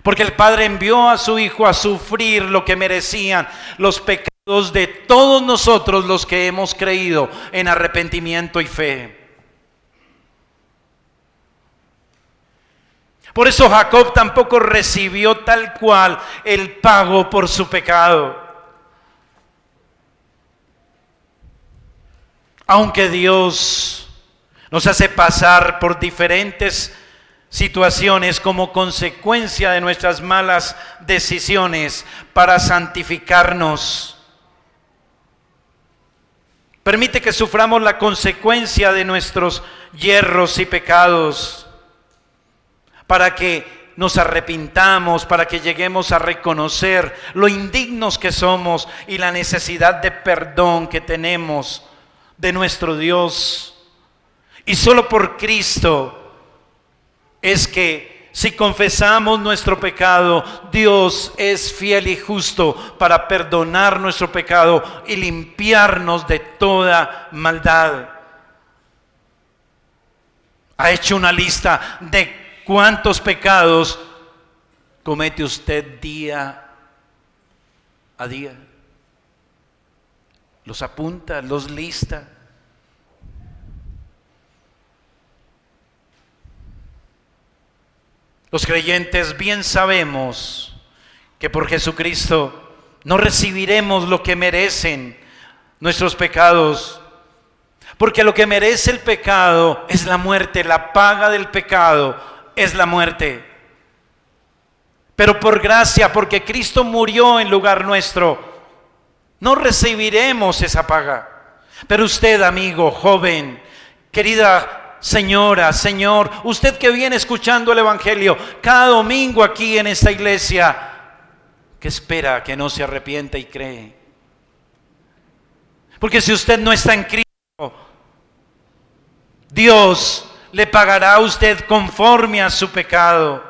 Porque el Padre envió a su Hijo a sufrir lo que merecían los pecados de todos nosotros los que hemos creído en arrepentimiento y fe. Por eso Jacob tampoco recibió tal cual el pago por su pecado. Aunque Dios nos hace pasar por diferentes situaciones como consecuencia de nuestras malas decisiones para santificarnos. Permite que suframos la consecuencia de nuestros yerros y pecados para que nos arrepintamos, para que lleguemos a reconocer lo indignos que somos y la necesidad de perdón que tenemos de nuestro Dios. Y solo por Cristo es que si confesamos nuestro pecado, Dios es fiel y justo para perdonar nuestro pecado y limpiarnos de toda maldad. Ha hecho una lista de cuántos pecados comete usted día a día. Los apunta, los lista. Los creyentes bien sabemos que por Jesucristo no recibiremos lo que merecen nuestros pecados, porque lo que merece el pecado es la muerte, la paga del pecado es la muerte. Pero por gracia, porque Cristo murió en lugar nuestro, no recibiremos esa paga. Pero usted, amigo, joven, querida señora, señor, usted que viene escuchando el Evangelio cada domingo aquí en esta iglesia, que espera que no se arrepienta y cree. Porque si usted no está en Cristo, Dios le pagará a usted conforme a su pecado.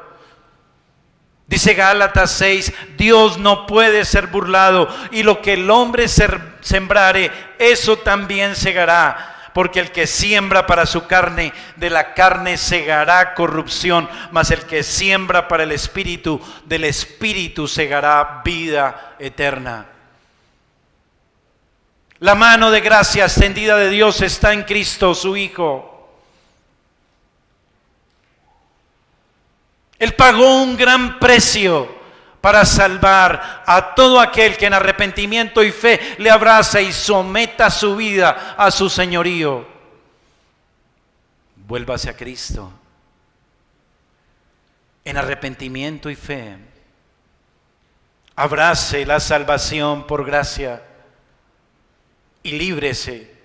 Dice Gálatas 6, Dios no puede ser burlado, y lo que el hombre sembrare, eso también segará. Porque el que siembra para su carne, de la carne segará corrupción, mas el que siembra para el Espíritu, del Espíritu segará vida eterna. La mano de gracia extendida de Dios está en Cristo, su Hijo. Él pagó un gran precio para salvar a todo aquel que en arrepentimiento y fe le abraza y someta su vida a su señorío. Vuélvase a Cristo en arrepentimiento y fe. Abrace la salvación por gracia y líbrese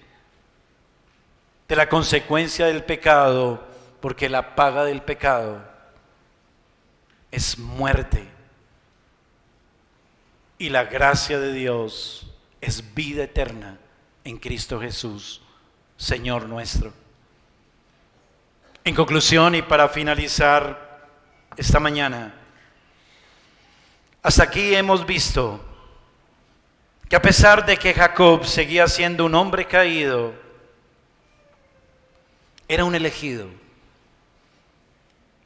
de la consecuencia del pecado, porque la paga del pecado es muerte. Y la gracia de Dios es vida eterna en Cristo Jesús, Señor nuestro. En conclusión y para finalizar esta mañana, hasta aquí hemos visto que a pesar de que Jacob seguía siendo un hombre caído, era un elegido,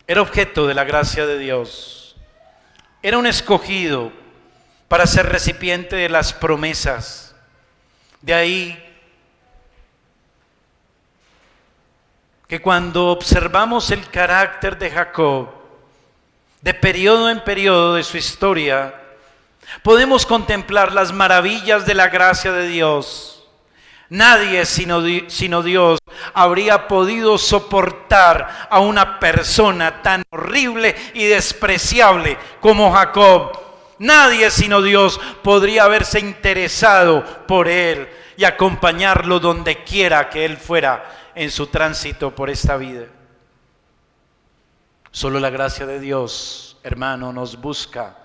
era objeto de la gracia de Dios, era un escogido para ser recipiente de las promesas. De ahí que cuando observamos el carácter de Jacob, de periodo en periodo de su historia, podemos contemplar las maravillas de la gracia de Dios. Nadie sino Dios habría podido soportar a una persona tan horrible y despreciable como Jacob. Nadie sino Dios podría haberse interesado por él y acompañarlo donde quiera que él fuera en su tránsito por esta vida. Solo la gracia de Dios, hermano, nos busca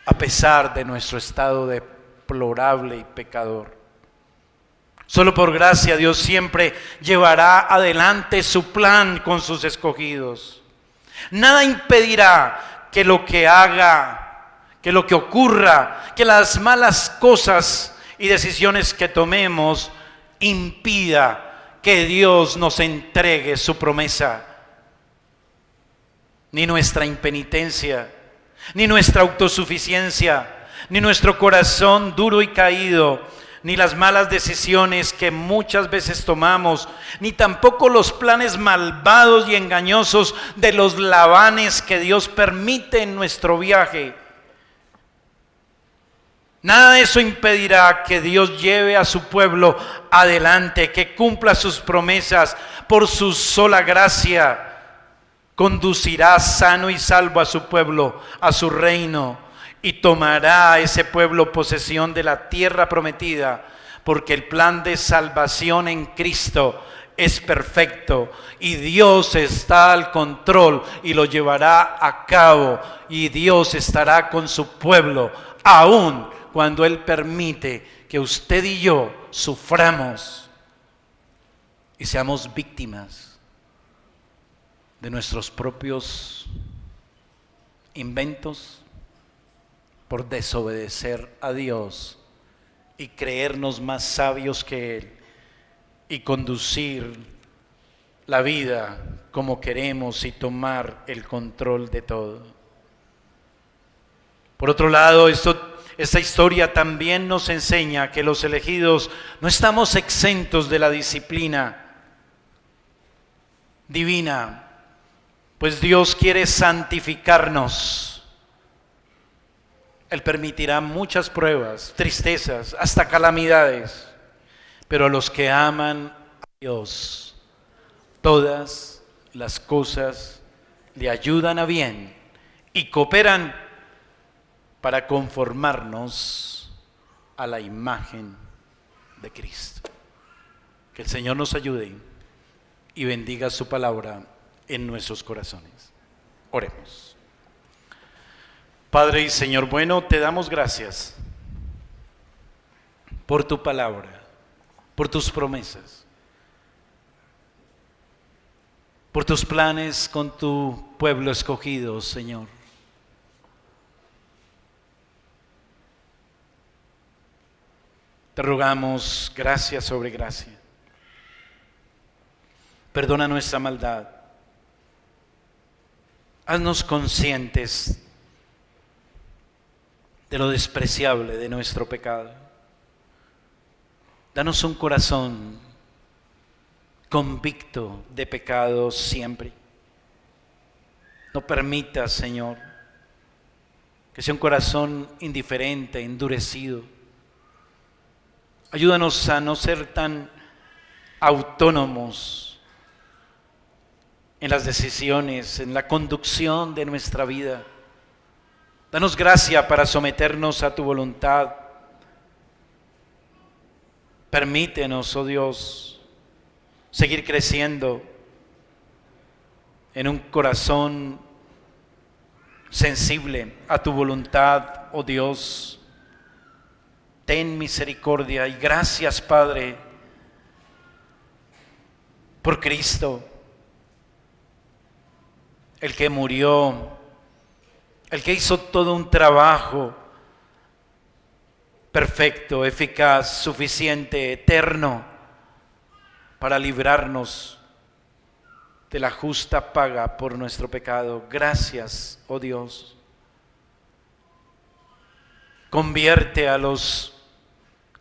a pesar de nuestro estado deplorable y pecador. Solo por gracia Dios siempre llevará adelante su plan con sus escogidos. Nada impedirá que lo que haga, que lo que ocurra, que las malas cosas y decisiones que tomemos impida que Dios nos entregue su promesa. Ni nuestra impenitencia, ni nuestra autosuficiencia, ni nuestro corazón duro y caído, ni las malas decisiones que muchas veces tomamos, ni tampoco los planes malvados y engañosos de los Labanes que Dios permite en nuestro viaje. Nada de eso impedirá que Dios lleve a su pueblo adelante, que cumpla sus promesas por su sola gracia. Conducirá sano y salvo a su pueblo, a su reino, y tomará a ese pueblo posesión de la tierra prometida, porque el plan de salvación en Cristo es perfecto y Dios está al control y lo llevará a cabo, y Dios estará con su pueblo aún cuando Él permite que usted y yo suframos y seamos víctimas de nuestros propios inventos por desobedecer a Dios y creernos más sabios que Él y conducir la vida como queremos y tomar el control de todo. Por otro lado, esta historia también nos enseña que los elegidos no estamos exentos de la disciplina divina, pues Dios quiere santificarnos. Él permitirá muchas pruebas, tristezas, hasta calamidades, pero a los que aman a Dios, todas las cosas le ayudan a bien y cooperan para conformarnos a la imagen de Cristo. Que el Señor nos ayude y bendiga su palabra en nuestros corazones. Oremos. Padre y Señor bueno, te damos gracias por tu palabra, por tus promesas, por tus planes con tu pueblo escogido, Señor. Te rogamos gracia sobre gracia. Perdona nuestra maldad. Haznos conscientes de lo despreciable de nuestro pecado. Danos un corazón convicto de pecado siempre. No permitas, Señor, que sea un corazón indiferente, endurecido. Ayúdanos a no ser tan autónomos en las decisiones, en la conducción de nuestra vida. Danos gracia para someternos a tu voluntad. Permítenos, oh Dios, seguir creciendo en un corazón sensible a tu voluntad, oh Dios. Ten misericordia y gracias, Padre, por Cristo, el que murió, el que hizo todo un trabajo perfecto, eficaz, suficiente, eterno, para librarnos de la justa paga por nuestro pecado. Gracias, oh Dios. Convierte a los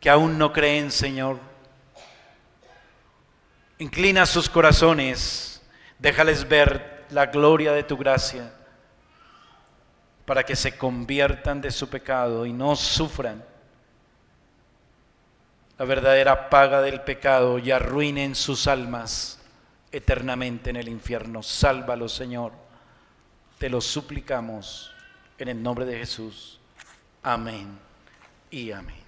que aún no creen, Señor. Inclina sus corazones, déjales ver la gloria de tu gracia, para que se conviertan de su pecado y no sufran la verdadera paga del pecado y arruinen sus almas eternamente en el infierno. Sálvalos, Señor, te lo suplicamos en el nombre de Jesús. Amén y amén.